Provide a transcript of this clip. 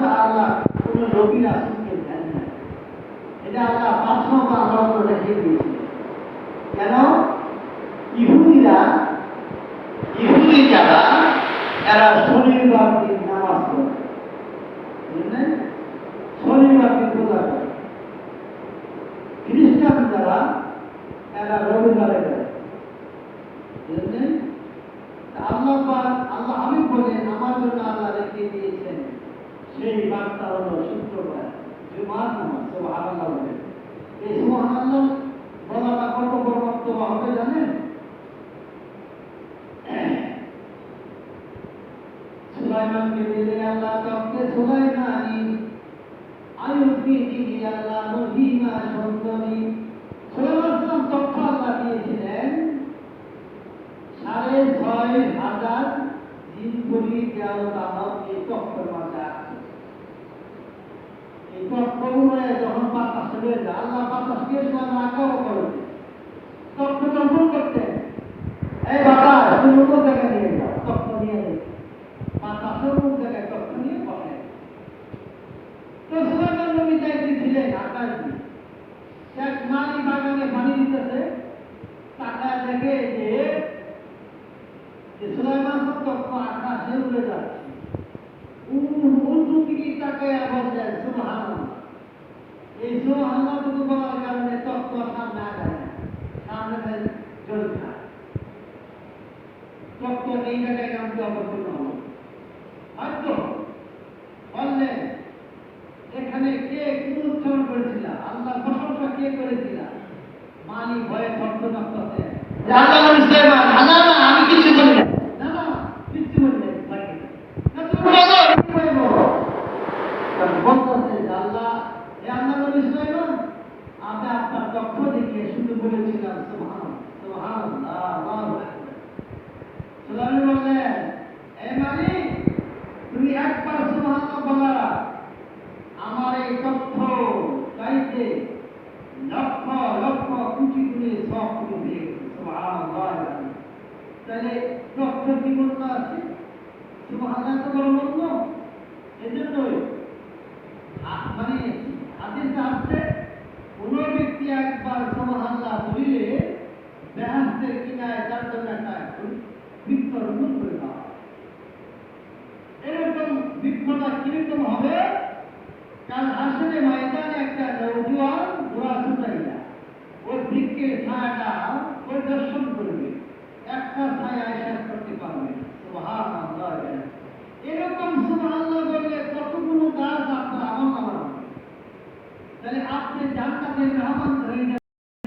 তাআলা কোন নবী রাসূলকে দেন না। এটা আল্লাহ 5 নম্বর আলাদা রেখে দিয়েছিলেন। কেন? ইহুদি যারা এরা শনিবার দিন নামাজ পড়ে, বুঝলেন? শনিবার দিন পূজা করে। খ্রিস্টান যারা এরা রবিবারে করে, বুঝলেন? আল্লাহ আমি বলেন আমার জন্য আল্লাহ রেখে দিয়েছেন সেই বার্তা হলো শুক্রবার জুমার নামাজ। সুবহানাল্লাহ বলেন। এই সুবহানাল্লাহ বলাটা কত বড় বক্তব্য হবে জানেন? সুলাইমানকে দিলেন আল্লাহ তখকে সুলাইমানি, আইয়ুবকে দিলেন আল্লাহ মহিমা সুন্দরী। সুলাইমান তথ্য আল্লাহ দিয়েছিলেন 6,500 জিনপুরি দেওয়া দানব এই তথ্যের মাঝে আছে। এই তথ্যগুলো যখন বাতাস হয়ে যায়, আল্লাহ বাতাসকে আঁকাও করেছে তথ্য গ্রহণ করতে। এই বাতাস তুমি কোন জায়গায় নিয়ে যাও, তথ্য নিয়ে নেই। বাতাসের কোন জায়গায় তথ্য নিয়ে বসে। তো সুলাইমান নবী চাইতেছিলেন আকাশ দিয়ে এক মালি বাগানে পানি দিতেছে, তাকায় দেখে যে সুলাইমান তথ্য আকাশে উড়ে যাচ্ছে। উল্টো দিকে তাকায় বলছেন সুবহানাল্লাহ। এই সুবহানাল্লাহ টুকু বলার কারণে তথ্য সামনে আগায় না, সামনে জড়িত না। তথ্য এই জায়গায় কামকে অবতীর্ণ হল। হয়তো বললেন এখানে কে কি উচ্চারণ করেছিল, আল্লাহ প্রশংসা কে করেছিল? মালিক ভয়ে ভক্ত নক্ষত্রে আল্লাহ নবী সুলাইমান আমি কিছু বলি না, কিছু বলি না, আল্লাহ নবী সুলাইমান আমি আপনার তথ্য দেখিয়ে শুধু বলেছিলাম সুবহানাল্লাহ আল্লাহু আকবার। সুলাইমান বললেন এ মালিক তুমি একবার সুবহানাল্লাহ বলা আমার এই তথ্য চাইতে লক্ষ লক্ষ কোটি গুণে সব করে দিয়ে সুবহানাল্লাহ। তাহলে তথ্য কি মূল্য আছে? সুবহানাল্লাহ তো বড় মূল্য। এজন্যই মানে হাদিসে আসছে কোন ব্যক্তি একবার সুবহানাল্লাহ বলিলে বেহেশতের কিনারে তার জন্য একটা বৃক্ষরোপণ করে দেওয়া। এরকম বৃক্ষটা কিরকম হবে? কাল হাসরে ময়দানে একটা নওজোয়ান ঘোড়া ছুটাইয়া ওই বৃক্ষের ছায়াটা পরিদর্শন করবে, একটা ছায়া শেষ করতে পারবে। সুবহানাল্লাহ। এরকম সুবহানাল্লাহ বললে কতগুলো গাছ আপনার আমার নামা হবে। তাহলে আপনি জান্নাতের মেহমান হয়ে